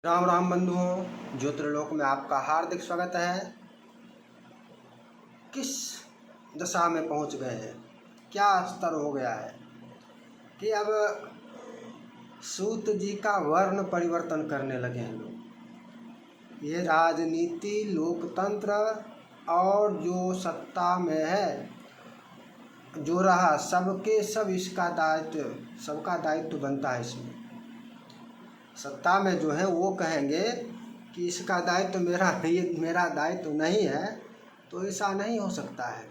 राम राम बंधुओं, ज्योतिर्लोक में आपका हार्दिक स्वागत है। किस दशा में पहुंच गए हैं, क्या स्तर हो गया है कि अब सूत जी का वर्ण परिवर्तन करने लगे हैं लोग। ये राजनीति, लोकतंत्र और जो सत्ता में है, जो रहा, सबके सब इसका दायित्व, सबका दायित्व बनता है। इसमें सत्ता में जो है वो कहेंगे कि इसका दायित्व मेरा है, ये मेरा दायित्व नहीं है, तो ऐसा नहीं हो सकता है।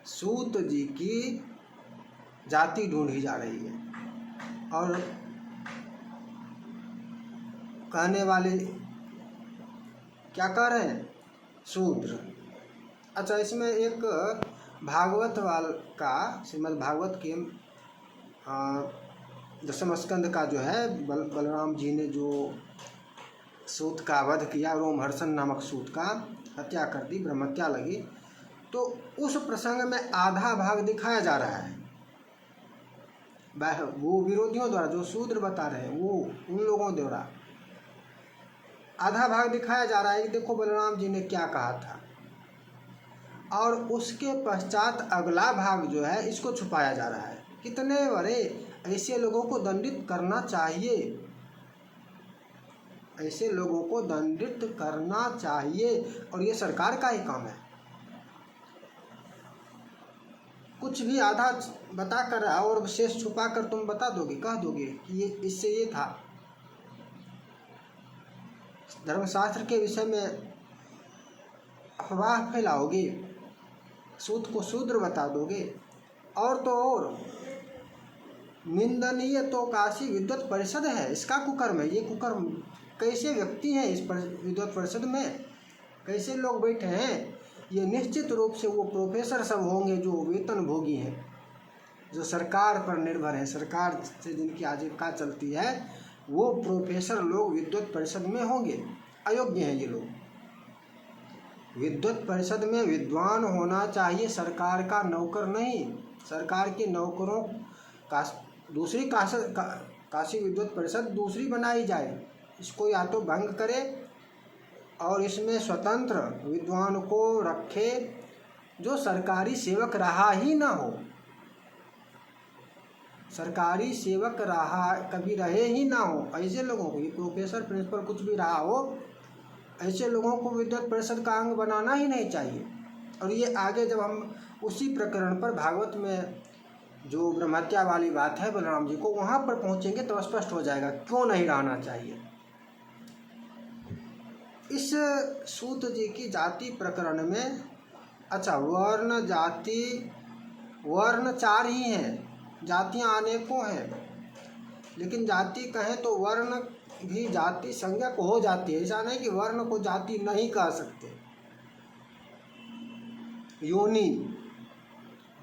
सूत जी की जाति ढूंढी जा रही है और कहने वाले क्या कह रहे हैं? शूद्र। अच्छा, इसमें एक भागवत वाल का, श्रीमद् भागवत के 10वें स्कंद का जो है बलराम जी ने जो सूत का वध किया, रोमहर्षण नामक सूत का हत्या कर दी, ब्रह्महत्या लगी, तो उस प्रसंग में आधा भाग दिखाया जा रहा है वो विरोधियों द्वारा, जो शूद्र बता रहे हैं वो उन लोगों द्वारा आधा भाग दिखाया जा रहा है कि देखो बलराम जी ने क्या कहा था, और उसके पश्चात अगला भाग जो है इसको छुपाया जा रहा है। कितने बड़े, ऐसे लोगों को दंडित करना चाहिए, ऐसे लोगों को दंडित करना चाहिए, और ये सरकार का ही काम है। कुछ भी आधा बता कर और शेष छुपा कर तुम बता दोगे, कह दोगे कि ये इससे ये था। धर्मशास्त्र के विषय में अफवाह फैलाओगे, सूत को शूद्र बता दोगे, और तो और निंदनीय तो काशी विद्वत परिषद है, इसका कुकर्म है। ये कुकर्म कैसे व्यक्ति हैं इस विद्वत परिषद में, कैसे लोग बैठे हैं? ये निश्चित रूप से वो प्रोफेसर सब होंगे जो वेतन भोगी हैं, जो सरकार पर निर्भर है, सरकार से जिनकी आजीविका चलती है, वो प्रोफेसर लोग विद्वत परिषद में होंगे। अयोग्य हैं ये लोग। विद्वत परिषद में विद्वान होना चाहिए, सरकार का नौकर नहीं। सरकार के नौकरों का दूसरी काशी विद्वत परिषद दूसरी बनाई जाए, इसको या तो भंग करे और इसमें स्वतंत्र विद्वान को रखे जो सरकारी सेवक रहा ही ना हो, सरकारी सेवक रहा कभी रहे ही ना हो, ऐसे लोगों को, ये प्रोफेसर प्रिंसिपल कुछ भी रहा हो, ऐसे लोगों को विद्वत परिषद का अंग बनाना ही नहीं चाहिए। और ये आगे जब हम उसी प्रकरण पर भागवत में जो ब्रह्महत्या वाली बात है बलराम जी को, वहाँ पर पहुँचेंगे तो स्पष्ट हो जाएगा क्यों नहीं रहना चाहिए। इस सूत जी की जाति प्रकरण में, अच्छा, वर्ण जाति, वर्ण 4 ही हैं, जातियाँ अनेकों हैं, लेकिन जाति कहें तो वर्ण भी जाति संज्ञक हो जाती है। ऐसा नहीं कि वर्ण को जाति नहीं कह सकते। योनि,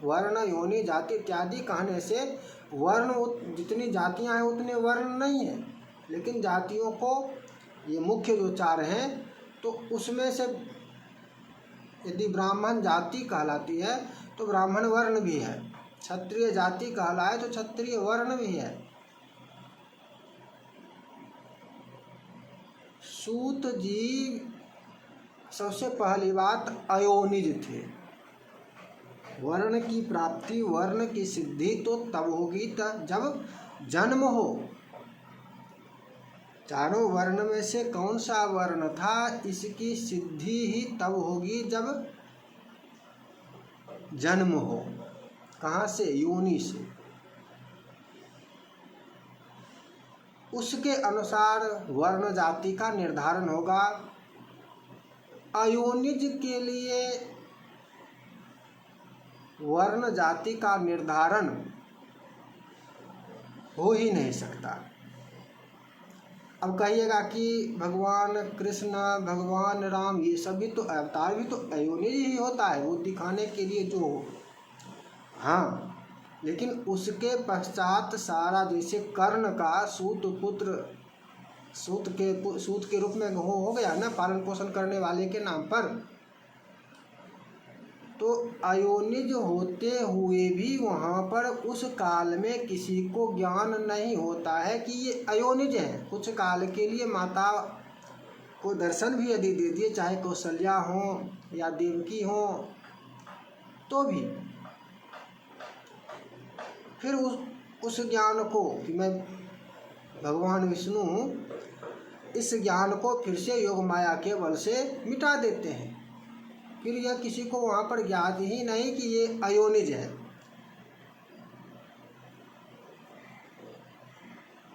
वर्ण, योनि, जाति इत्यादि कहने से वर्ण, जितनी जातियां हैं उतने वर्ण नहीं है, लेकिन जातियों को ये मुख्य जो 4 हैं, तो उसमें से यदि ब्राह्मण जाति कहलाती है तो ब्राह्मण वर्ण भी है, क्षत्रिय जाति कहलाए तो क्षत्रिय वर्ण भी है। सूत जी सबसे पहली बात अयोनिज थे। वर्ण की प्राप्ति, वर्ण की सिद्धि तो तब होगी जब जन्म हो। चारों वर्ण में से कौन सा वर्ण था, इसकी सिद्धि ही तब होगी जब जन्म हो। कहाँ से? योनि से। उसके अनुसार वर्ण जाति का निर्धारण होगा। अयोनिज के लिए वर्ण जाति का निर्धारण हो ही नहीं सकता। अब कहिएगा कि भगवान कृष्ण, भगवान राम, ये सभी तो अवतार भी तो अयोनिज ही होता है, वो दिखाने के लिए जो, हाँ, लेकिन उसके पश्चात सारा, जैसे कर्ण का सूत पुत्र, सूत के रूप में हो गया ना, पालन पोषण करने वाले के नाम पर, तो अयोनिज होते हुए भी वहाँ पर उस काल में किसी को ज्ञान नहीं होता है कि ये अयोनिज हैं। कुछ काल के लिए माता को दर्शन भी यदि दे दिए, चाहे कौशल्या हो या देवकी हो, तो भी फिर उस ज्ञान को कि मैं भगवान विष्णु हूँ, इस ज्ञान को फिर से योग माया के बल से मिटा देते हैं। फिर यह किसी को वहाँ पर ज्ञात ही नहीं कि ये अयोनिज है।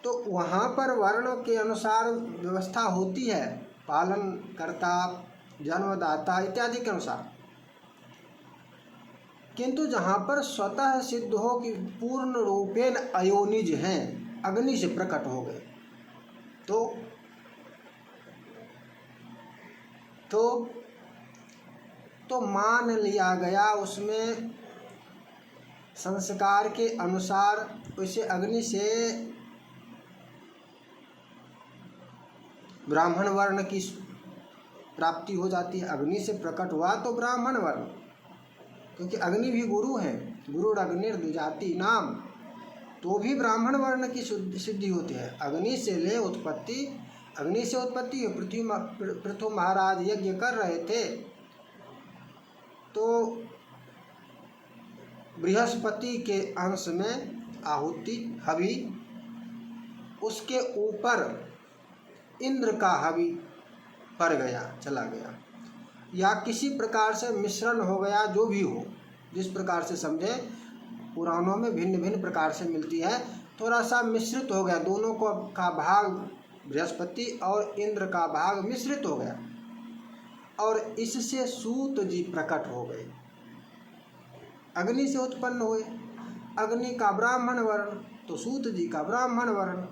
तो वहाँ पर वर्ण के अनुसार व्यवस्था होती है, पालन कर्ता, जन्मदाता इत्यादि के अनुसार। किंतु जहाँ पर स्वतः सिद्ध हो कि पूर्ण रूपेण अयोनिज हैं, अग्नि से प्रकट हो गए, तो मान लिया गया उसमें संस्कार के अनुसार उसे अग्नि से ब्राह्मण वर्ण की प्राप्ति हो जाती है। अग्नि से प्रकट हुआ तो ब्राह्मण वर्ण, क्योंकि अग्नि भी गुरु है, गुरुर अग्निर्द्विजाति नाम, तो भी ब्राह्मण वर्ण की सिद्धि होती है। अग्नि से उत्पत्ति है। पृथु महाराज यज्ञ कर रहे थे तो बृहस्पति के अंश में आहुति हवि, उसके ऊपर इंद्र का हवि पड़ गया, चला गया, या किसी प्रकार से मिश्रण हो गया, जो भी हो, जिस प्रकार से समझे, पुराणों में भिन्न भिन्न प्रकार से मिलती है, थोड़ा सा मिश्रित हो गया, दोनों को का भाग बृहस्पति और इंद्र का भाग मिश्रित हो गया, और इससे सूत जी प्रकट हो गए, अग्नि से उत्पन्न हुए। अग्नि का ब्राह्मण वर्ण तो सूत जी का ब्राह्मण वर्ण,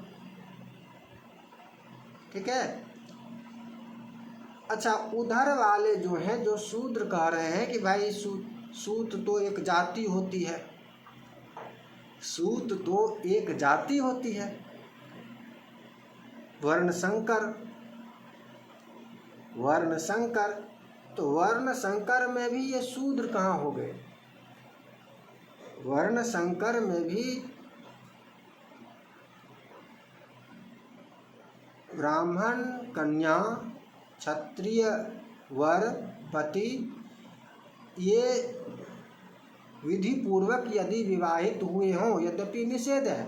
ठीक है। अच्छा, उधर वाले जो हैं, जो शूद्र कह रहे हैं कि भाई सूत तो एक जाति होती है, सूत तो एक जाति होती है, वर्ण संकर, तो वर्ण संकर में भी ये शूद्र कहाँ हो गए? वर्ण संकर में भी ब्राह्मण कन्या, क्षत्रिय वर पति, ये विधि पूर्वक यदि विवाहित हुए हों, यद्यपि निषेध है,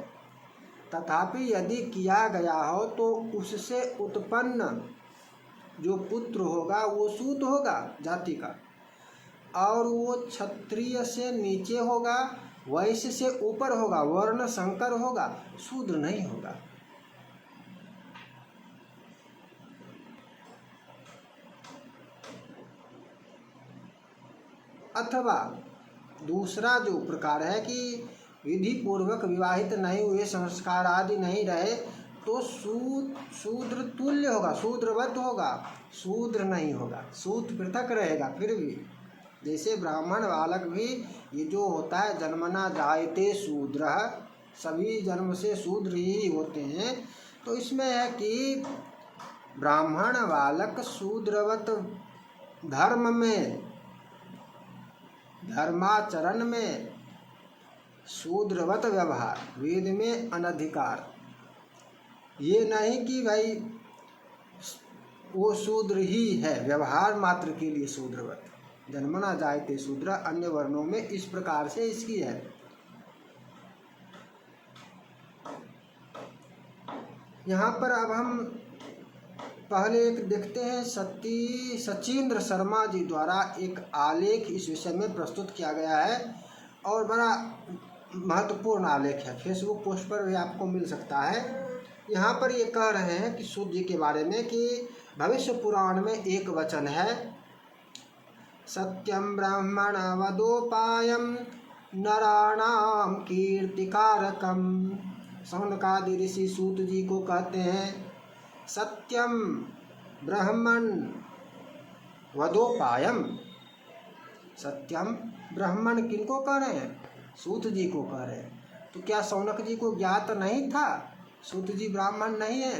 तथापि यदि किया गया हो तो उससे उत्पन्न जो पुत्र होगा वो सूत होगा जाति का, और वो क्षत्रिय से नीचे होगा, वैश्य से ऊपर होगा, वर्ण संकर होगा, शूद्र नहीं होगा। अथवा दूसरा जो प्रकार है कि विधि पूर्वक विवाहित नहीं हुए, संस्कार आदि नहीं रहे, तो शूद्र तुल्य होगा, शूद्रवत होगा, शूद्र नहीं होगा, सूत पृथक रहेगा। फिर भी जैसे ब्राह्मण बालक भी ये जो होता है, जन्मना जायते शूद्र, सभी जन्म से शूद्र ही होते हैं, तो इसमें है कि ब्राह्मण बालक शूद्रवत धर्म में, धर्माचरण में शूद्रवत व्यवहार, वेद में अनधिकार, ये नहीं कि भाई वो शूद्र ही है, व्यवहार मात्र के लिए शूद्रवत, जन्मना जायते शूद्र, अन्य वर्णों में इस प्रकार से इसकी है। यहाँ पर अब हम पहले एक देखते हैं, सचिंद्र शर्मा जी द्वारा एक आलेख इस विषय में प्रस्तुत किया गया है, और बड़ा महत्वपूर्ण आलेख है, फेसबुक पोस्ट पर भी आपको मिल सकता है। यहाँ पर ये कह रहे हैं कि सूत जी के बारे में कि भविष्य पुराण में एक वचन है, सत्यम ब्राह्मण वदोपायम नराणाम कीर्तिकारकम। सौनकादि ऋषि सूत जी को कहते हैं, सत्यम ब्राह्मण वदोपायम। सत्यम ब्राह्मण किनको कह रहे हैं? सूत जी को कह रहे हैं। तो क्या सौनक जी को ज्ञात नहीं था सूत जी ब्राह्मण नहीं है?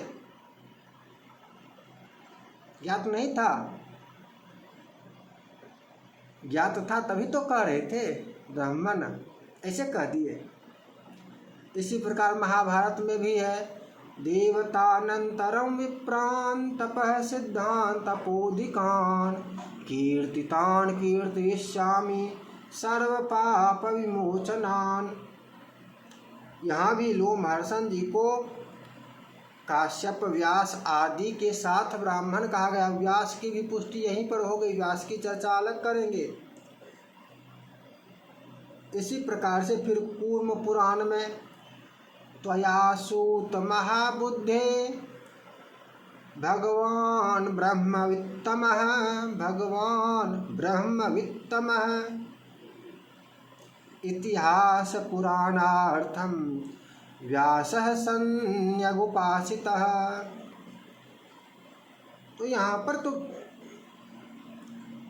ज्ञात नहीं था? ज्ञात था तभी तो कह रहे थे ब्राह्मण, ऐसे कह दिए। इसी प्रकार महाभारत में भी है, देवतानंतरम विप्रान तपः सिद्धांत तपोधिकान कीर्तितान कीर्तयिष्यामि सर्व पाप विमोचनान। यहाँ भी लोमहर्षण जी को काश्यप व्यास आदि के साथ ब्राह्मण कहा गया। व्यास की भी पुष्टि यहीं पर हो गई, व्यास की चर्चा अलग करेंगे। इसी प्रकार से फिर कूर्म पुराण में त्वया सूत महाबुद्धे भगवान ब्रह्मवित्तमः इतिहास पुराणार्थम व्यासः संन्यगुपासितः। तो यहाँ पर तो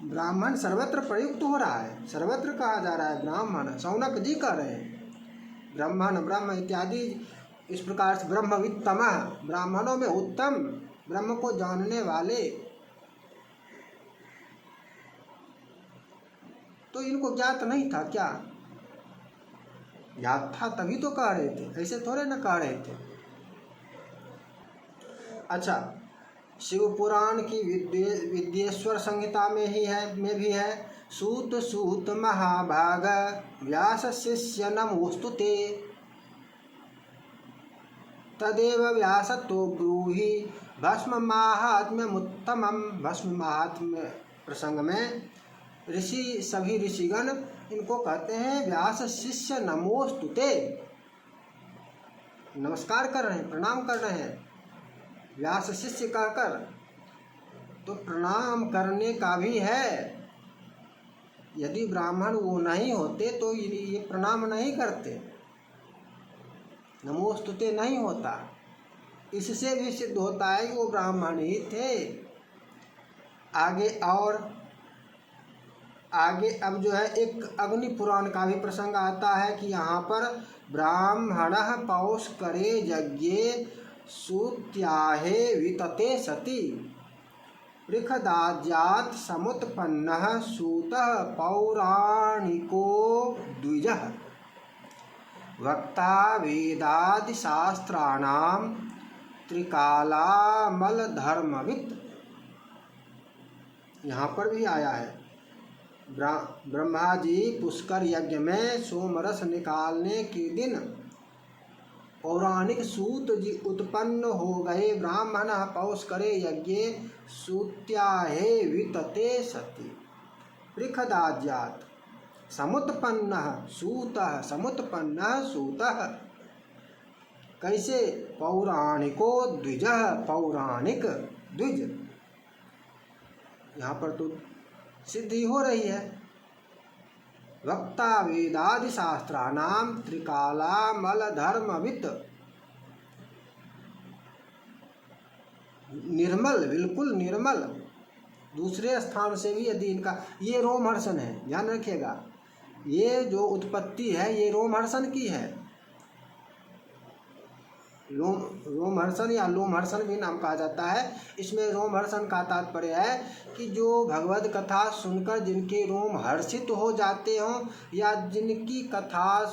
ब्राह्मण सर्वत्र प्रयुक्त हो रहा है, सर्वत्र कहा जा रहा है ब्राह्मण। शौनक जी कह रहे हैं ब्राह्मण ब्रह्म इत्यादि। इस प्रकार से ब्रह्मवित्तमः, ब्राह्मणों में उत्तम, ब्रह्म को जानने वाले। तो इनको ज्ञात नहीं था क्या? ज्ञात था तभी तो कह रहे थे, ऐसे थोड़े न कह रहे थे। अच्छा, शिव पुराण की विद्येश्वर संहिता में भी है, सूत सूत महाभाग व्यास शिष्य नमोस्तुते तदेव व्यासत्व ब्रूहि भस्म महात्म्यमुत्तमम्। भस्म महात्म्य प्रसंग में ऋषि, सभी ऋषिगण इनको कहते हैं व्यास शिष्य नमोस्तुते, नमस्कार कर रहे हैं, प्रणाम कर रहे हैं व्यास शिष्य कहकर। तो प्रणाम करने का भी है। यदि ब्राह्मण वो नहीं होते तो ये प्रणाम नहीं करते, नमोस्तुते नहीं होता। इससे भी सिद्ध होता है कि वो ब्राह्मण ही थे। आगे अब जो है एक अग्नि पुराण का भी प्रसंग आता है कि यहाँ पर ब्राह्मणः पौष करे यज्ञे सूत्याहे वितते सति पृखदाज्यात् समुत्पन्नः सूतः पौराणिको द्विजः वक्ता वेदादिशास्त्राणां त्रिकालामलधर्मवित्। यहाँ पर भी आया है, ब्रह्मा जी पुष्कर यज्ञ में सोमरस निकालने के दिन पौराणिक सूत जी उत्पन्न हो गए। ब्राह्मण पौष करे यज्ञे सूत्याहे वितते सति पृखदाज्यात् समुत्पन्नः सूतः। कैसे? पौराणिको द्विजः, पौराणिक द्विज। यहाँ पर तो सिद्धि हो रही है। वक्ता वेदादि शास्त्राणाम त्रिकालामलधर्मवित्, निर्मल, बिल्कुल निर्मल। दूसरे स्थान से भी यदि इनका, ये रोमहर्षण है, ध्यान रखिएगा, ये जो उत्पत्ति है ये रोमहर्षण की है। रोमहर्षण या लोमहर्षण भी नाम कहा जाता है। इसमें रोमहर्षण का तात्पर्य है कि जो भगवद कथा सुनकर जिनके रोम हर्षित हो जाते हों, या जिनकी कथा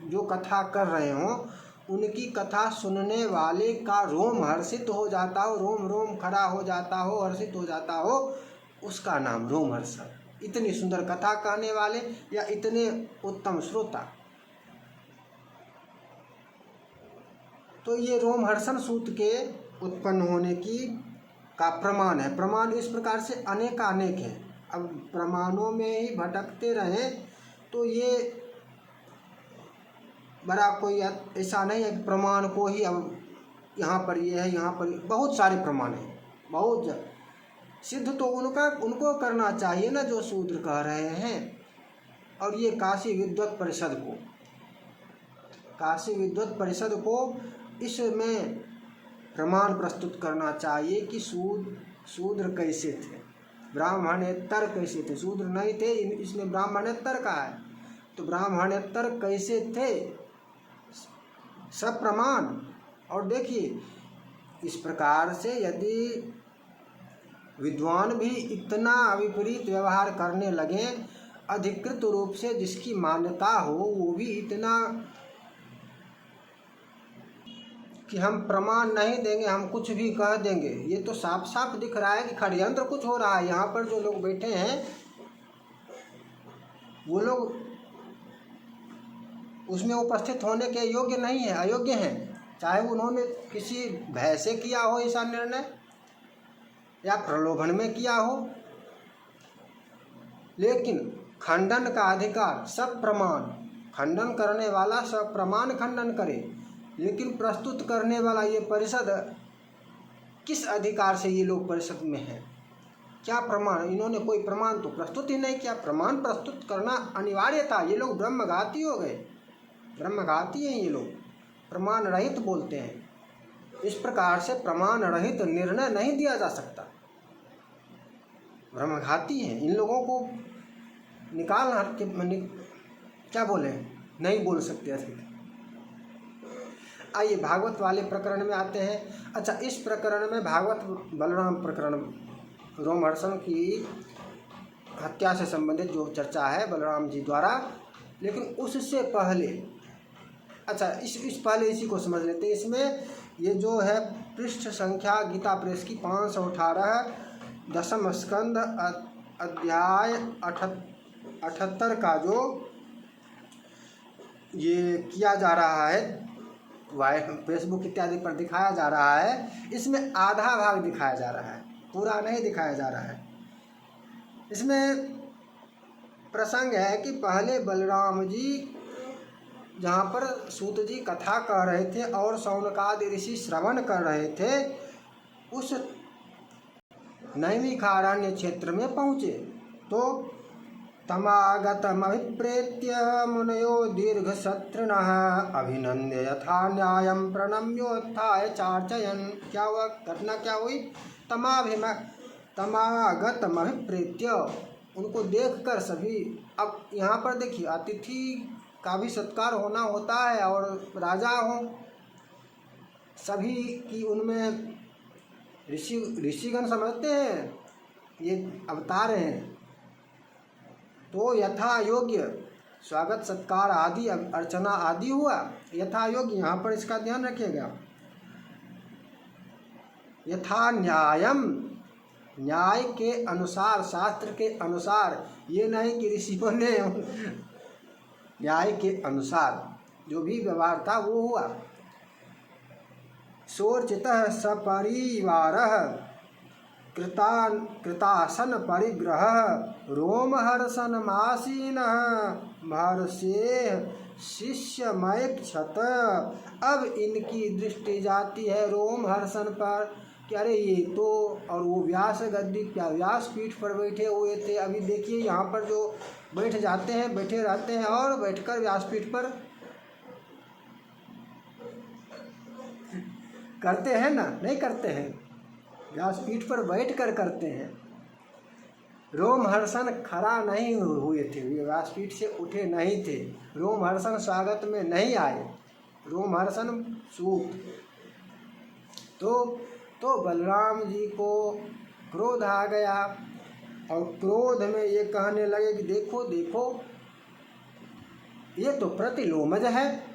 जो कथा कर रहे हों उनकी कथा सुनने वाले का रोम हर्षित हो जाता हो, रोम रोम खड़ा हो जाता हो, हर्षित हो जाता हो, उसका नाम रोमहर्षण। इतनी सुंदर कथा कहने वाले या इतने उत्तम श्रोता। तो ये रोमहर्षण सूत के उत्पन्न होने का प्रमाण है। प्रमाण इस प्रकार से अनेक हैं। अब प्रमाणों में ही भटकते रहें तो ये बड़ा कोई ऐसा नहीं है कि प्रमाण को ही अब यहाँ पर ये है, यहाँ पर बहुत सारे प्रमाण हैं, बहुत सिद्ध तो उनको करना चाहिए ना जो शूद्र कह रहे हैं। और ये काशी विद्वत परिषद को इसमें प्रमाण प्रस्तुत करना चाहिए कि शूद्र कैसे थे, ब्राह्मणेतर कैसे थे। शूद्र नहीं थे, इसमें ब्राह्मणेतर का है, तो ब्राह्मणेतर कैसे थे, सब प्रमाण। और देखिए इस प्रकार से यदि विद्वान भी इतना विपरीत व्यवहार करने लगे, अधिकृत रूप से जिसकी मान्यता हो वो भी इतना कि हम प्रमाण नहीं देंगे, हम कुछ भी कह देंगे। ये तो साफ साफ दिख रहा है कि षड्यंत्र कुछ हो रहा है। यहाँ पर जो लोग बैठे हैं वो लोग उसमें उपस्थित होने के योग्य नहीं है, अयोग्य हैं। चाहे उन्होंने किसी भय से किया हो ऐसा निर्णय या प्रलोभन में किया हो, लेकिन खंडन का अधिकार सब प्रमाण, खंडन करने वाला सब प्रमाण खंडन करे, लेकिन प्रस्तुत करने वाला ये परिषद किस अधिकार से ये लोग परिषद में हैं? क्या प्रमाण? इन्होंने कोई प्रमाण तो प्रस्तुत ही नहीं किया। प्रमाण प्रस्तुत करना अनिवार्य था। ये लोग ब्रह्मघाती हो गए, ब्रह्मघाती हैं ये लोग, प्रमाण रहित बोलते हैं। इस प्रकार से प्रमाण रहित निर्णय नहीं दिया जा सकता। ब्रह्मघाती हैं, इन लोगों को निकालना क्या बोले, नहीं बोल सकते ऐसे। आइए भागवत वाले प्रकरण में आते हैं। अच्छा, इस प्रकरण में भागवत बलराम प्रकरण, रोमहर्षण की हत्या से संबंधित जो चर्चा है बलराम जी द्वारा, लेकिन उससे पहले अच्छा इस पहले इसी को समझ लेते हैं। इसमें ये जो है पृष्ठ संख्या गीता प्रेस की 518, दशम स्कंद अध्याय 78 का जो ये किया जा रहा है, फेसबुक इत्यादि पर दिखाया जा रहा है, इसमें आधा भाग दिखाया जा रहा है, पूरा नहीं दिखाया जा रहा है। इसमें प्रसंग है कि पहले बलराम जी जहाँ पर सूत जी कथा कह रहे थे और शौनकादि ऋषि श्रवण कर रहे थे, उस नैमिषारण्य क्षेत्र में पहुँचे तो तमागतमभिप्रेत्य मुनयो दीर्घशत्रुनः अभिनंद्य यथा न्यायं प्रणम्योत्थाय चार्चयन्। क्या हुआ, घटना क्या हुई? तमागतमभिप्रेत्य, उनको देखकर सभी, अब यहाँ पर देखिए अतिथि का भी सत्कार होना होता है और राजा हो, सभी की उनमें ऋषिगण समझते हैं ये अवतार हैं, तो यथा योग्य स्वागत सत्कार आदि अर्चना आदि हुआ यथा योग्य। यहाँ पर इसका ध्यान रखिएगा। यथा न्यायम, न्याय के अनुसार, शास्त्र के अनुसार, ये नहीं कि ऋषियों ने, न्याय के अनुसार जो भी व्यवहार था वो हुआ। सोर्चितः सपरिवारः कृतासन परिग्रह रोमहर्षणमासीनः महर्षेः शिष्यमैक्षत। अब इनकी दृष्टि जाती है रोमहर्षण पर कि अरे ये तो, और वो व्यास गद्दी क्या व्यास पीठ पर बैठे हुए थे। अभी देखिए यहाँ पर जो बैठ जाते हैं, बैठे रहते हैं और बैठकर व्यासपीठ पर करते हैं ना, नहीं करते हैं, व्यासपीठ पर बैठकर करते हैं। रोमहर्षण खड़ा नहीं हुए थे, वे व्यासपीठ से उठे नहीं थे, रोमहर्षण स्वागत में नहीं आए, रोमहर्षण सूत। तो बलराम जी को क्रोध आ गया और क्रोध में ये कहने लगे कि देखो देखो ये तो प्रतिलोमज है।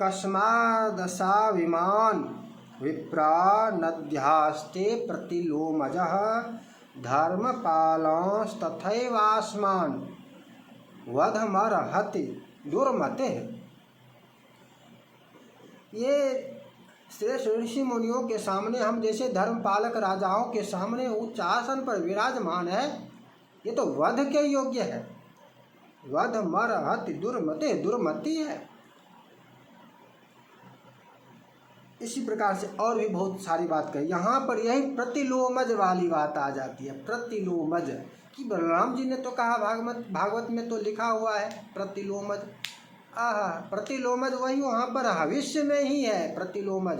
कस्मादसा विमान विप्रा नद्यास्ते प्रतिलोमजः धर्मपालांस्तथैवास्मान् वधमर्हति दुर्मते। ये श्रेष्ठ ऋषि मुनियों के सामने हम जैसे धर्मपालक राजाओं के सामने उच्च आसन पर विराजमान है, ये तो वध के योग्य है। वधमर्हति दुर्मते, दुर्मति है। इसी प्रकार से और भी बहुत सारी बात कही। यहाँ पर यही प्रतिलोमज वाली बात आ जाती है। प्रतिलोमज कि बलराम जी ने तो कहा, भागवत में तो लिखा हुआ है प्रतिलोमज। प्रतिलोमज वही वहाँ पर हविष्य में ही है। प्रतिलोमज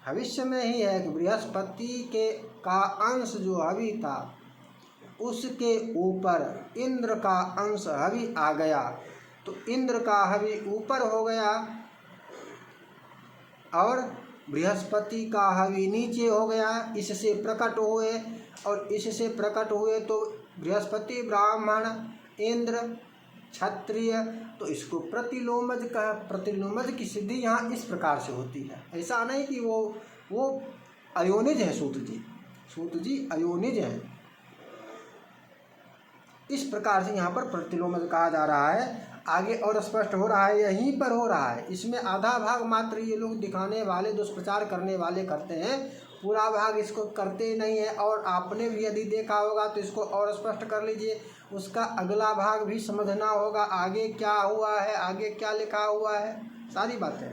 हविष्य में ही है कि बृहस्पति के का अंश जो हवि था उसके ऊपर इंद्र का अंश हवि आ गया, तो इंद्र का हवि ऊपर हो गया और बृहस्पति का हवि नीचे हो गया, इससे प्रकट हुए, और इससे प्रकट हुए तो बृहस्पति, ब्राह्मण, इंद्र, क्षत्रिय, तो इसको प्रतिलोमज कहा। प्रतिलोमज की सिद्धि यहाँ इस प्रकार से होती है। ऐसा नहीं कि वो अयोनिज है। सूत जी अयोनिज है। इस प्रकार से यहाँ पर प्रतिलोमज कहा जा रहा है। आगे और स्पष्ट हो रहा है, यहीं पर हो रहा है। इसमें आधा भाग मात्र ये लोग दिखाने वाले, दुष्प्रचार करने वाले करते हैं, पूरा भाग इसको करते नहीं है। और आपने भी यदि देखा होगा तो इसको और स्पष्ट कर लीजिए, उसका अगला भाग भी समझना होगा, आगे क्या हुआ है, आगे क्या लिखा हुआ है, सारी बातें।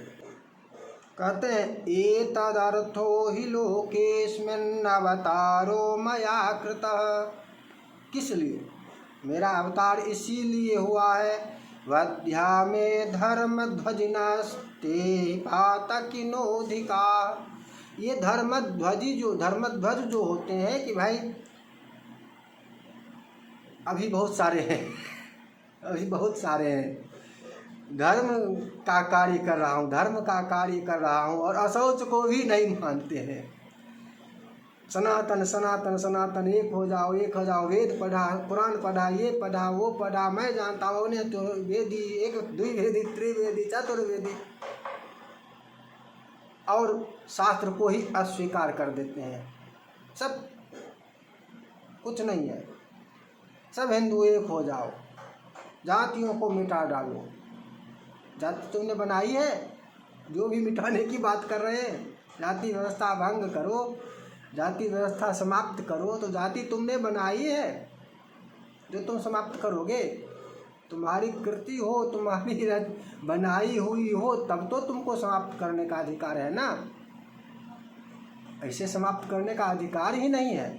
कहते हैं एतदर्थो हि लोकेस्मिन् अवतारो मया कृतः। किस लिए? मेरा अवतार इसीलिए हुआ है, वध्या में धर्म ध्वजिनस्ते पातकिनोधिका। ये धर्मध्वज जो होते हैं कि भाई अभी बहुत सारे हैं, धर्म का कार्य कर रहा हूँ, और अशौच को भी नहीं मानते हैं। सनातन एक हो जाओ, वेद पढ़ा, कुरान पढ़ा, ये पढ़ा, वो पढ़ा, मैं जानता हूँ उन्हें तो वेदी, एक द्विवेदी, त्रिवेदी, चतुर्वेदी, और शास्त्र को ही अस्वीकार कर देते हैं। सब कुछ नहीं है, सब हिंदू एक हो जाओ, जातियों को मिटा डालो। जाति तुमने बनाई है, जो भी मिटाने की बात कर रहे हैं, जाति व्यवस्था भंग करो, जाति व्यवस्था समाप्त करो, तो जाति तुमने बनाई है, जो तुम समाप्त करोगे। तुम्हारी कृति हो, तुम्हारी बनाई हुई हो, तब तो तुमको समाप्त करने का अधिकार है ना। ऐसे समाप्त करने का अधिकार ही नहीं है।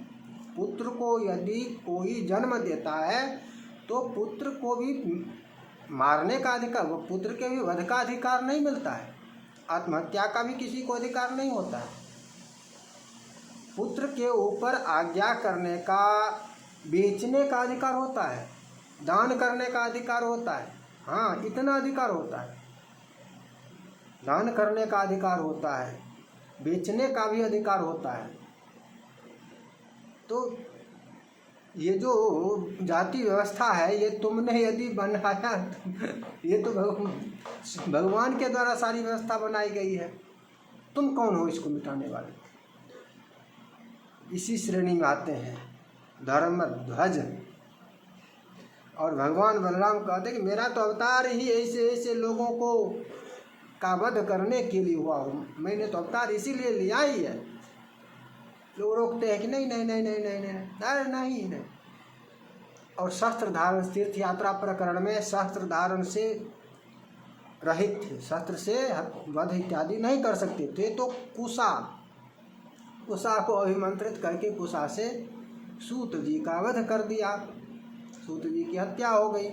पुत्र को यदि कोई जन्म देता है तो पुत्र को भी मारने का अधिकार, वो पुत्र के भी वध का अधिकार नहीं मिलता है। आत्महत्या का भी किसी को अधिकार नहीं होता है। पुत्र के ऊपर आज्ञा करने का, बेचने का अधिकार होता है, दान करने का अधिकार होता है। हाँ, इतना अधिकार होता है, दान करने का अधिकार होता है, बेचने का भी अधिकार होता है। तो ये जो जाति व्यवस्था है, ये तुमने यदि बनाया, ये तो भगवान के द्वारा सारी व्यवस्था बनाई गई है। तुम कौन हो इसको मिटाने वाले? इसी श्रेणी में आते हैं धर्मध्वज। और भगवान बलराम कहते कि मेरा तो अवतार ही ऐसे लोगों को का वध करने के लिए हुआ हूँ, मैंने तो अवतार इसीलिए लिया ही है। लोग रोकते हैं कि नहीं, और शस्त्र धारण, तीर्थ यात्रा प्रकरण में शस्त्र धारण से रहित थे, शस्त्र से वध इत्यादि नहीं कर सकते थे। तो कुशा को अभिमंत्रित करके कुशा से सूत जी का वध कर दिया, सूत जी की हत्या हो गई।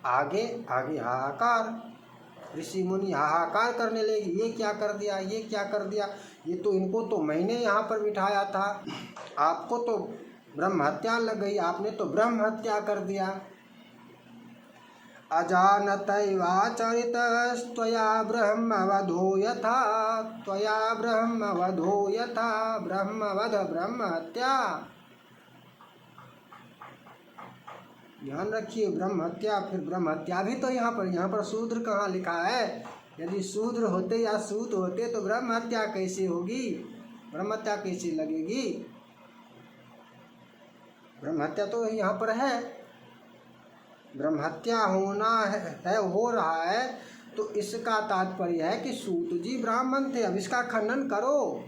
आगे हाहाकार, ऋषि मुनि हाहाकार करने लगे, ये क्या कर दिया, ये तो इनको तो मैंने यहाँ पर बिठाया था, आपको तो ब्रह्म हत्या लग गई, आपने तो ब्रह्म हत्या कर दिया। अजानतैवाचरितस्त्वया ब्रह्मवधो यथा, ब्रह्मवध ब्रह्म हत्या। ध्यान रखिए, ब्रह्म हत्या, फिर ब्रह्म हत्या भी तो यहाँ पर शूद्र कहाँ लिखा है? यदि शूद्र होते या सूत होते तो ब्रह्म हत्या कैसे होगी, ब्रह्म हत्या कैसे लगेगी? ब्रह्म हत्या तो यहाँ पर है, ब्रह्म हत्या होना है, हो रहा है। तो इसका तात्पर्य है कि सूत जी ब्राह्मण थे। अब इसका खंडन करो,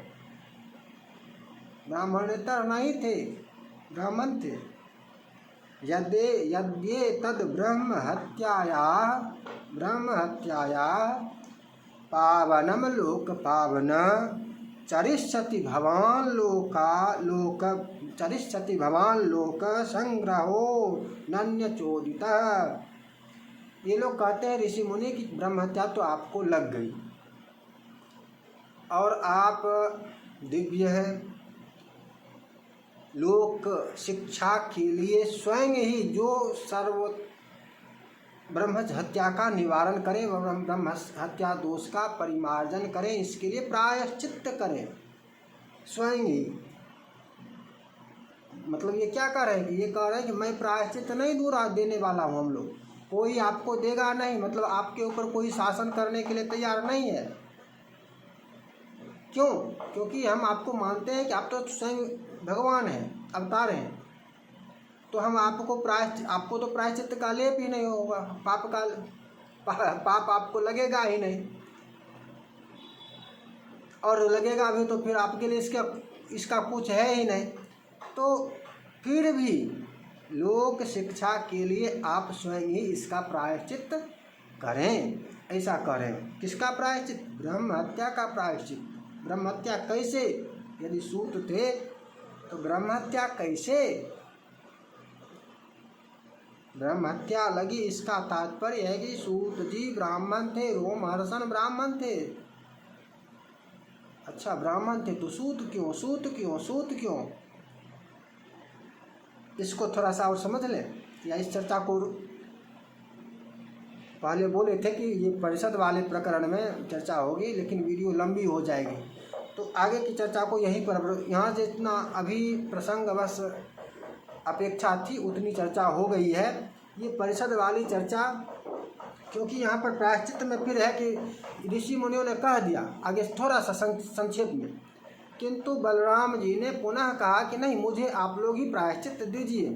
ब्राह्मणेतर नहीं थे, ब्राह्मण थे। यद्ये तद ब्रह्म हत्याया पावनम लोक पावन चरिष्यति भवान लोक संग्रहो नन्यचोदित। ये लोग कहते हैं ऋषि मुनि की ब्रह्म हत्या तो आपको लग गई, और आप दिव्य हैं, लोक शिक्षा के लिए स्वयं ही जो ब्रह्म हत्या का निवारण करें, ब्रह्म हत्या दोष का परिमार्जन करें, इसके लिए प्रायश्चित्त करें स्वयं ही। मतलब ये क्या कह रहे हैं कि ये कह रहे हैं कि मैं प्रायश्चित्त नहीं दूर देने वाला हूँ, हम लोग कोई आपको देगा नहीं, मतलब आपके ऊपर कोई शासन करने के लिए तैयार नहीं है। क्यों? क्योंकि हम आपको मानते हैं कि आप तो स्वयं भगवान हैं, अवतार हैं, तो हम आपको तो प्रायश्चित्त का लेप ही नहीं होगा, पाप आपको लगेगा ही नहीं, और लगेगा भी तो फिर आपके लिए इसका कुछ है ही नहीं। तो फिर भी लोक शिक्षा के लिए आप स्वयं ही इसका प्रायश्चित्त करें, ऐसा करें। किसका प्रायश्चित्त? ब्रह्म हत्या का प्रायश्चित्त। ब्रह्म हत्या कैसे? यदि सूत थे तो ब्रह्म हत्या कैसे? ब्रह्म हत्या लगी, इसका तात्पर्य है कि सूत जी ब्राह्मण थे, रोमहर्षण ब्राह्मण थे। अच्छा, ब्राह्मण थे तो सूत क्यों, सूत क्यों, सूत क्यों? इसको थोड़ा सा और समझ लें, या इस चर्चा को पहले बोले थे कि ये परिषद वाले प्रकरण में चर्चा होगी, लेकिन वीडियो लंबी हो जाएगी, तो आगे की चर्चा को यहीं पर, यहाँ जितना अभी प्रसंगवश अपेक्षा थी उतनी चर्चा हो गई है। ये परिषद वाली चर्चा, क्योंकि यहाँ पर प्रायश्चित्त में फिर है कि ऋषि मुनियों ने कह दिया, आगे थोड़ा सा संक्षेप में, किंतु बलराम जी ने पुनः कहा कि नहीं, मुझे आप लोग ही प्रायश्चित्त दीजिए।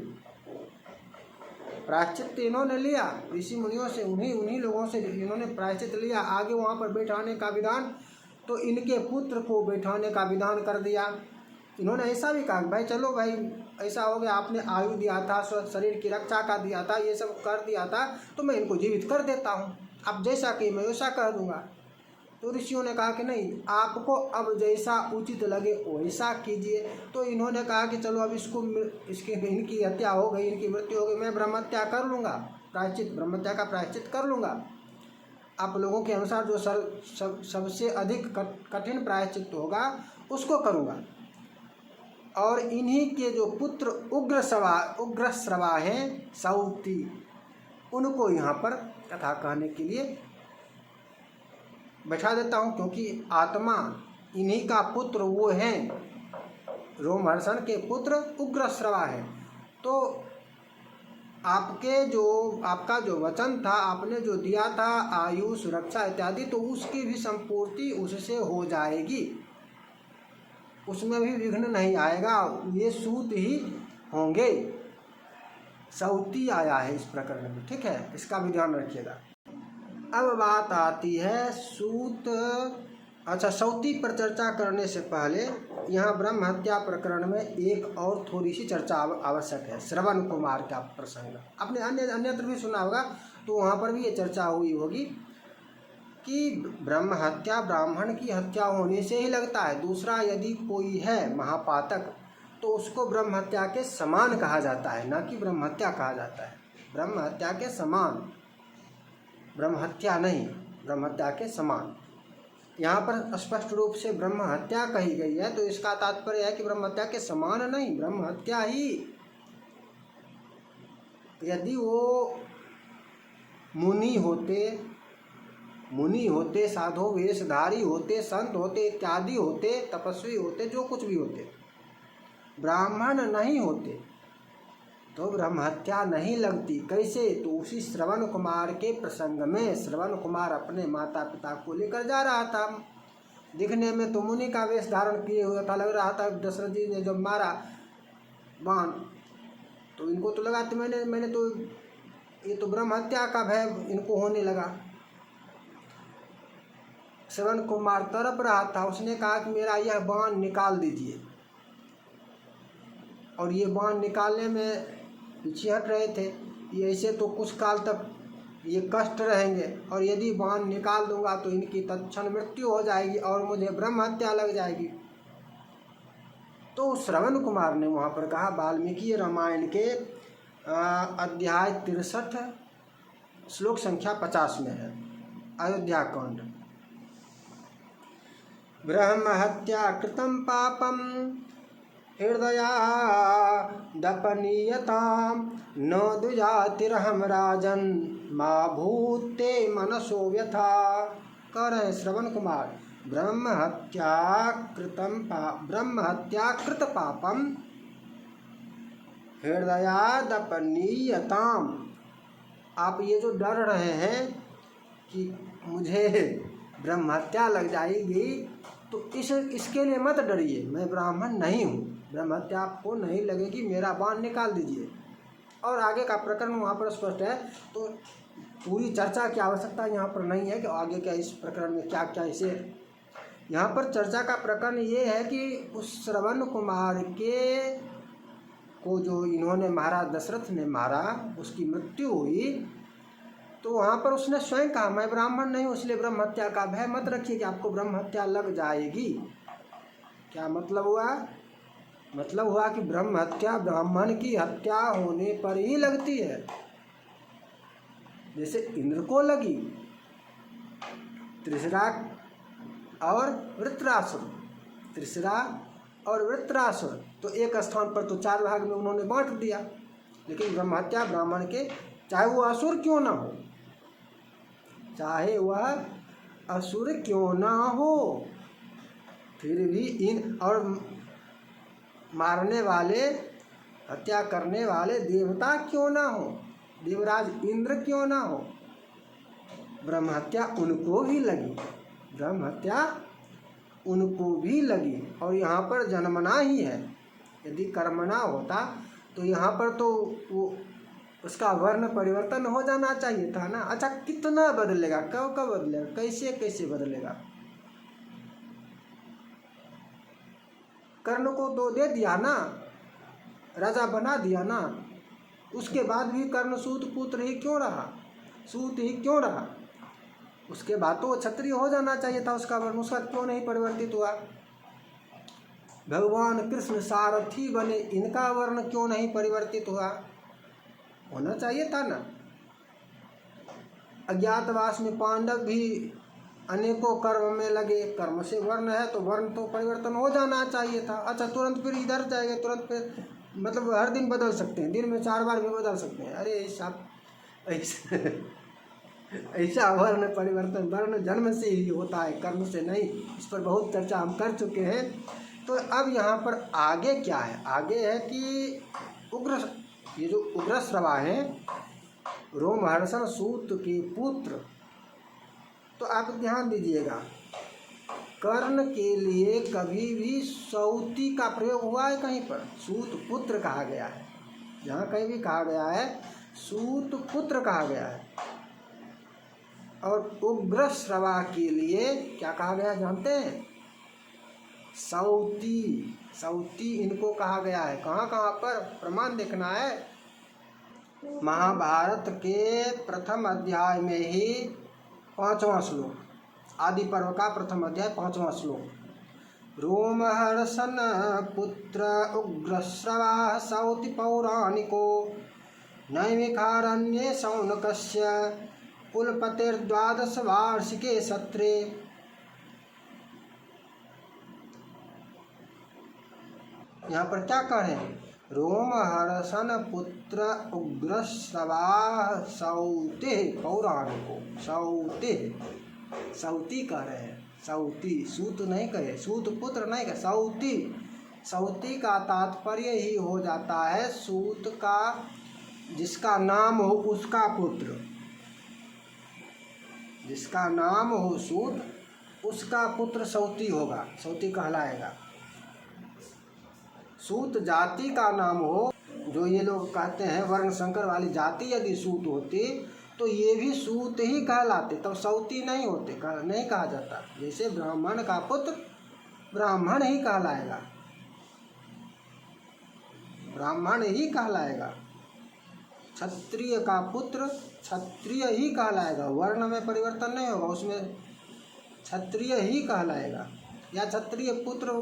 प्रायश्चित्त इन्होंने लिया ऋषि मुनियों से, उन्हीं लोगों से इन्होंने प्रायश्चित्त लिया। आगे वहाँ पर बैठाने का विधान तो इनके पुत्र को बैठाने का विधान कर दिया। इन्होंने ऐसा भी कहा, भाई चलो भाई ऐसा हो गया, आपने आयु दिया था, शरीर की रक्षा का दिया था, ये सब कर दिया था, तो मैं इनको जीवित कर देता हूँ, आप जैसा कहिए मैं वैसा कर दूँगा। तो ऋषियों ने कहा कि नहीं, आपको अब जैसा उचित लगे वैसा कीजिए। तो इन्होंने कहा कि चलो अब इनकी हत्या हो गई, इनकी मृत्यु हो गई, मैं ब्रह्म हत्या कर लूँगा, ब्रह्म हत्या का प्रायश्चित कर लूँगा। आप लोगों के अनुसार जो सबसे अधिक कठिन प्रायश्चित होगा उसको करूँगा। और इन्हीं के जो पुत्र उग्रश्रवा हैं, सौती, उनको यहाँ पर कथा कहने के लिए बैठा देता हूँ, क्योंकि आत्मा इन्हीं का पुत्र वो हैं, रोमहर्षण के पुत्र उग्रश्रवा है। तो आपका जो वचन था, आपने जो दिया था आयु, सुरक्षा इत्यादि, तो उसकी भी संपूर्ति उससे हो जाएगी, उसमें भी विघ्न नहीं आएगा, ये सूत ही होंगे। सौती आया है इस प्रकरण में, ठीक है, इसका भी ध्यान रखिएगा। अब बात आती है सूत, अच्छा, सौती पर चर्चा करने से पहले यहाँ ब्रह्म हत्या प्रकरण में एक और थोड़ी सी चर्चा आवश्यक है। श्रवण कुमार का प्रसंग आपने अन्यत्र भी सुना होगा, तो वहाँ पर भी ये चर्चा हुई होगी कि ब्रह्म हत्या ब्राह्मण की हत्या होने से ही लगता है। दूसरा, यदि कोई है महापातक तो उसको ब्रह्म हत्या के समान कहा जाता है, ना कि ब्रह्म हत्या कहा जाता है। ब्रह्म हत्या के समान, ब्रह्म हत्या नहीं, ब्रह्म हत्या के समान। यहाँ पर स्पष्ट रूप से ब्रह्म हत्या कही गई है, तो इसका तात्पर्य है कि ब्रह्म हत्या के समान नहीं, ब्रह्म हत्या ही। यदि वो मुनि होते, साधु वेशधारी होते, संत होते, इत्यादि होते, तपस्वी होते, जो कुछ भी होते, ब्राह्मण नहीं होते, तो ब्रह्म हत्या नहीं लगती। कैसे? तो उसी श्रवण कुमार के प्रसंग में श्रवण कुमार अपने माता पिता को लेकर जा रहा था, दिखने में तो मुनि का वेश धारण किए हुआ था, लग रहा था दशरथ जी ने जब मारा बाण तो इनको तो लगा कि मैंने तो ये तो ब्रह्म हत्या का भय इनको होने लगा। श्रवण कुमार तड़प रहा था, उसने कहा कि मेरा यह बाण निकाल दीजिए, और ये बाण निकालने में पीछे हट रहे थे। ये ऐसे तो कुछ काल तक ये कष्ट रहेंगे, और यदि बाण निकाल दूंगा तो इनकी तत्क्षण मृत्यु हो जाएगी और मुझे ब्रह्म हत्या लग जाएगी। तो श्रवण कुमार ने वहाँ पर कहा, वाल्मीकि रामायण के अध्याय 63 श्लोक संख्या 50 में है, अयोध्या कांड, ब्रह्म हत्या कृतं पापम हृदया दपनीयतां न दुजातिरहम राजन माँ भूते मनसो व्यथा। कह रहे हैं श्रवण कुमार, ब्रह्म हत्याकृत पापम हृदयादपनीयताम। आप ये जो डर रहे हैं कि मुझे ब्रह्म हत्या लग जाएगी, तो इसके लिए मत डरिए, मैं ब्राह्मण नहीं हूँ, ब्रह्म हत्या आपको नहीं लगेगी, मेरा बाण निकाल दीजिए। और आगे का प्रकरण वहाँ पर स्पष्ट है, तो पूरी चर्चा की आवश्यकता यहाँ पर नहीं है कि आगे क्या इस प्रकरण में क्या क्या इसे। यहाँ पर चर्चा का प्रकरण ये है कि उस श्रवण कुमार को जो इन्होंने मारा, दशरथ ने मारा, उसकी मृत्यु हुई, तो वहाँ पर उसने स्वयं कहा मैं ब्राह्मण नहीं हूँ, इसलिए ब्रह्म हत्या का भय मत रखिए कि आपको ब्रह्म हत्या लग जाएगी। क्या मतलब हुआ? मतलब हुआ कि ब्रह्म हत्या ब्राह्मण की हत्या होने पर ही लगती है। जैसे इंद्र को लगी, त्रिशरा और वृत्रासुर, तो एक स्थान पर तो 4 भाग में उन्होंने बांट दिया। लेकिन ब्रह्म हत्या ब्राह्मण के, चाहे वो असुर क्यों ना हो, चाहे वह असुर क्यों ना हो, फिर भी इन और मारने वाले, हत्या करने वाले देवता क्यों ना हो, देवराज इंद्र क्यों ना हो, ब्रह्म हत्या उनको भी लगी, ब्रह्म हत्या उनको भी लगी। और यहाँ पर जन्मना ही है, यदि कर्मणा होता तो यहाँ पर तो वो उसका वर्ण परिवर्तन हो जाना चाहिए था ना। अच्छा, कितना बदलेगा, कब कब बदलेगा, कैसे कैसे बदलेगा? कर्ण को तो दे दिया ना, राजा बना दिया ना, उसके बाद भी कर्ण सूत पुत्र ही क्यों रहा, सूत ही क्यों रहा? उसके बाद तो क्षत्रिय हो जाना चाहिए था उसका वर्ण, उसका क्यों नहीं परिवर्तित हुआ? भगवान कृष्ण सारथी बने, इनका वर्ण क्यों नहीं परिवर्तित हुआ? होना चाहिए था ना। अज्ञातवास में पांडव भी अनेकों कर्म में लगे, कर्म से वर्ण है तो वर्ण तो परिवर्तन हो जाना चाहिए था। अच्छा, तुरंत फिर इधर जाएंगे, तुरंत फिर मतलब हर दिन बदल सकते हैं, दिन में 4 बार भी बदल सकते हैं। अरे ऐसा वर्ण परिवर्तन वर्ण जन्म से ही होता है, कर्म से नहीं। इस पर बहुत चर्चा हम कर चुके हैं। तो अब यहाँ पर आगे क्या है? आगे है कि ये जो उग्रश्रवा हैं, रोमहर्षण सूत के पुत्र। तो आप ध्यान दीजिएगा, कर्ण के लिए कभी भी सौती का प्रयोग हुआ है कहीं पर? सूत पुत्र कहा गया है, जहाँ कहीं भी कहा गया है सूत पुत्र कहा गया है। और उग्रश्रवा के लिए क्या कहा गया जानते हैं? सौती। सौती इनको कहा गया है। कहाँ कहाँ पर? प्रमाण देखना है। महाभारत के प्रथम अध्याय में ही 5वां श्लोक, आदि पर्व का प्रथम अध्याय 5वां श्लोक। रोमहर्षण पुत्र उग्रश्रवा सौति पौराणिको नैमिषारण्ये शौनकस्य कुलपतिर्द्वादश वार्षिके सत्रे। यहाँ पर क्या कह रहे हैं? रोमहर्षण पुत्र उग्रश्रवा सौते पौराणिको। सौती कह रहे हैं, सौती, सूत नहीं कहे, सूत पुत्र नहीं कहे, सौती। सौती का तात्पर्य ही हो जाता है सूत का, जिसका नाम हो उसका पुत्र, जिसका नाम हो सूत, उसका पुत्र सौती होगा, सौती कहलाएगा। सूत जाति का नाम हो, जो ये लोग कहते हैं वर्ण संकर वाली जाति यदि सूत होती तो ये भी सूत ही कहलाते, तब सौती नहीं होते, नहीं कहा जाता। जैसे ब्राह्मण का पुत्र ब्राह्मण ही कहलाएगा, ब्राह्मण ही कहलाएगा। क्षत्रिय का पुत्र क्षत्रिय ही कहलाएगा, वर्ण में परिवर्तन नहीं होगा, उसमें क्षत्रिय ही कहलाएगा। या क्षत्रिय पुत्र,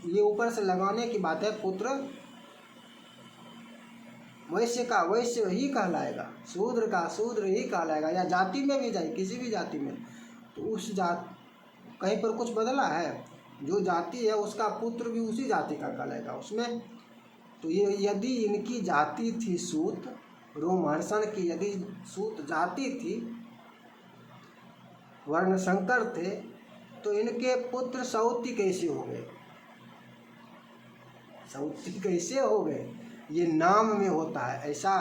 ये ऊपर से लगाने की बात है, पुत्र वैश्य का वैश्य ही कहलाएगा, शूद्र का शूद्र ही कहलाएगा। या जाति में भी जाए, किसी भी जाति में, तो उस जात कहीं पर कुछ बदला है? जो जाति है उसका पुत्र भी उसी जाति का कहलाएगा उसमें। तो ये यदि इनकी जाति थी सूत, रोमहर्षण की यदि सूत जाति थी, वर्ण संकर थे, तो इनके पुत्र सौती कैसे हो गए? सौती कैसे हो गए? ये नाम में होता है। ऐसा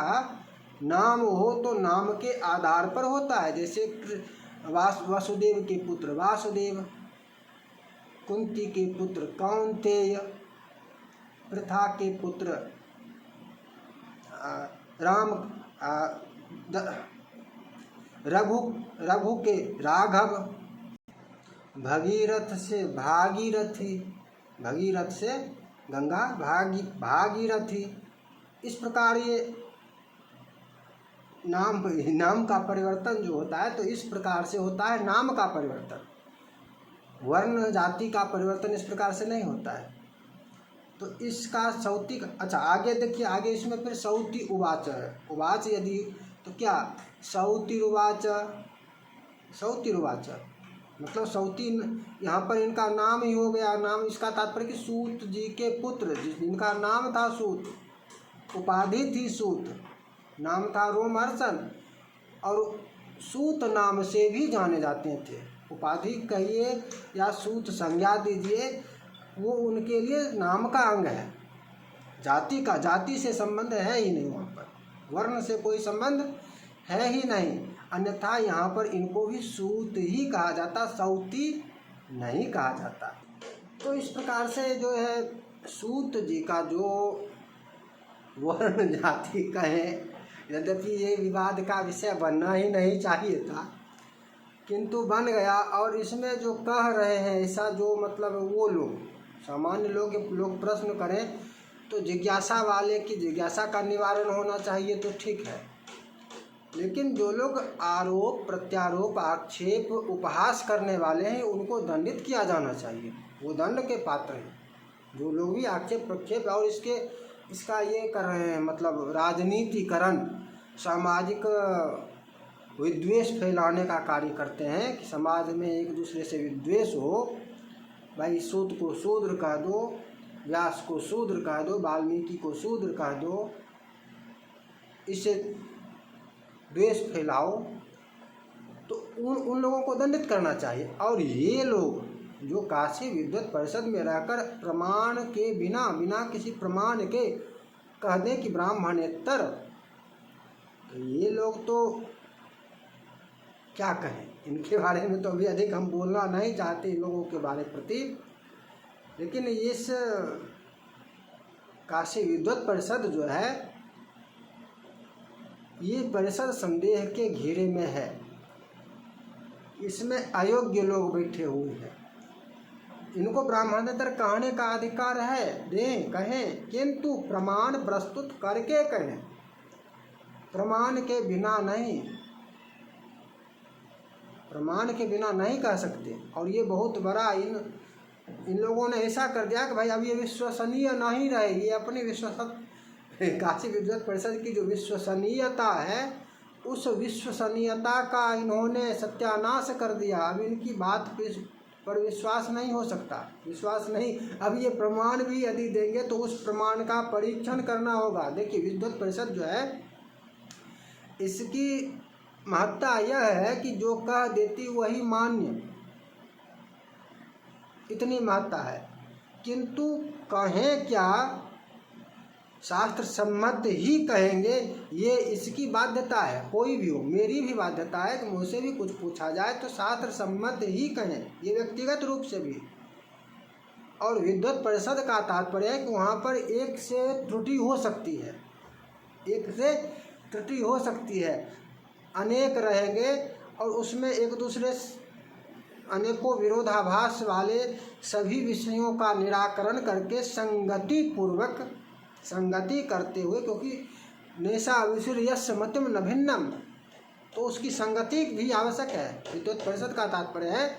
नाम हो तो नाम के आधार पर होता है। जैसे वसुदेव के पुत्र वासुदेव, कुंती के पुत्र कौन्तेय, पृथा के पुत्र राम, रघु के राघव, भगीरथ से भागीरथी, भगीरथ से गंगा, भागीरथी। इस प्रकार ये नाम का परिवर्तन जो होता है, तो इस प्रकार से होता है नाम का परिवर्तन। वर्ण जाति का परिवर्तन इस प्रकार से नहीं होता है। तो इसका सौती, अच्छा आगे देखिए, आगे इसमें फिर सौती उवाच है। उवाच यदि, तो क्या सौतिरुवाच, सौतिरुवाच मतलब सौती, यहाँ पर इनका नाम ही हो गया। नाम, इसका तात्पर्य कि सूत जी के पुत्र, जिनका नाम था सूत, उपाधि थी सूत, नाम था रोमहर्षण, और सूत नाम से भी जाने जाते थे। उपाधि कहिए या सूत संज्ञा दीजिए, वो उनके लिए नाम का अंग है। जाति से संबंध है ही नहीं, वहाँ पर वर्ण से कोई संबंध है ही नहीं। अन्यथा यहाँ पर इनको भी सूत ही कहा जाता, सौती नहीं कहा जाता। तो इस प्रकार से जो है सूत जी का जो वर्ण जाति कहें, यद्यपि ये विवाद का विषय बनना ही नहीं चाहिए था, किंतु बन गया। और इसमें जो कह रहे हैं ऐसा, जो मतलब वो लोग सामान्य लोग प्रश्न करें तो जिज्ञासा वाले की जिज्ञासा का निवारण होना चाहिए, तो ठीक है। लेकिन जो लोग आरोप प्रत्यारोप आक्षेप उपहास करने वाले हैं, उनको दंडित किया जाना चाहिए, वो दंड के पात्र हैं। जो लोग भी आक्षेप प्रक्षेप और इसका ये कर रहे हैं, मतलब राजनीतिकरण, सामाजिक विद्वेष फैलाने का कार्य करते हैं कि समाज में एक दूसरे से विद्वेष हो। भाई सूत को शूद्र कह दो, व्यास को शूद्र कह दो, वाल्मीकि को शूद्र कह दो, इससे द्वेष फैलाओ, तो उन लोगों को दंडित करना चाहिए। और ये लोग जो काशी विद्वत परिषद में रहकर प्रमाण के बिना किसी प्रमाण के कह दें कि ब्राह्मणेतर, तो ये लोग तो क्या कहें, इनके बारे में तो अभी अधिक हम बोलना नहीं चाहते इन लोगों के बारे प्रति। लेकिन इस काशी विद्वत परिषद जो है, ये परिषद संदेह के घेरे में है। इसमें अयोग्य लोग बैठे हुए हैं। इनको ब्राह्मणेतर कहने का अधिकार है, दें, कहें, किंतु प्रमाण प्रस्तुत करके कहें, प्रमाण के बिना नहीं, प्रमाण के बिना नहीं कह सकते। और ये बहुत बड़ा इन लोगों ने ऐसा कर दिया कि भाई अब ये विश्वसनीय नहीं रहे। ये अपनी काशी विद्वत परिषद की जो विश्वसनीयता है, उस विश्वसनीयता का इन्होंने सत्यानाश कर दिया। अब इनकी बात पर विश्वास नहीं हो सकता, विश्वास नहीं। अब ये प्रमाण भी यदि देंगे तो उस प्रमाण का परीक्षण करना होगा। देखिए विद्वत परिषद जो है, इसकी महत्ता यह है कि जो कह देती वही मान्य, इतनी महत्ता है। किंतु कहें क्या, शास्त्र सम्मत ही कहेंगे, ये इसकी बाध्यता है। कोई भी हो, मेरी भी बाध्यता है कि मुझसे भी कुछ पूछा जाए तो शास्त्र सम्मत ही कहें, ये व्यक्तिगत रूप से भी। और विद्वत परिषद का तात्पर्य है कि वहाँ पर एक से त्रुटि हो सकती है, एक से त्रुटि हो सकती है, अनेक रहेंगे और उसमें एक दूसरे अनेकों विरोधाभास वाले सभी विषयों का निराकरण करके संगति पूर्वक, संगति करते हुए, क्योंकि नैषा विसूर्यस्य मतिम न भिन्नम, तो उसकी संगति भी आवश्यक है। विद्वत परिषद का तात्पर्य है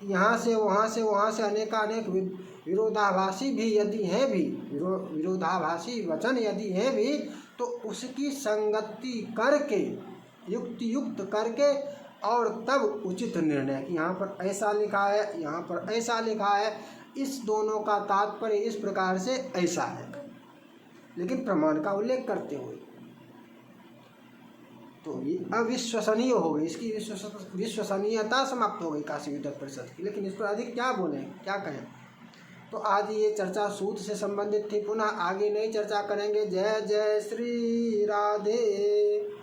यहाँ से वहाँ से अनेकानेक विरोधाभासी भी यदि हैं भी, विरोधाभासी वचन यदि हैं भी, तो उसकी संगति करके, युक्ति युक्त करके और तब उचित निर्णय। यहाँ पर ऐसा लिखा है, यहाँ पर ऐसा लिखा है, इस दोनों का तात्पर्य इस प्रकार से ऐसा है, लेकिन प्रमाण का उल्लेख करते हुए। तो ये अविश्वसनीय हो गई, इसकी विश्वसनीयता समाप्त हो गई काशी विद्वत परिषद की। लेकिन इस पर अधिक क्या बोलें, क्या कहें। तो आज ये चर्चा सूत से संबंधित थी, पुनः आगे नई चर्चा करेंगे। जय जय श्री राधे।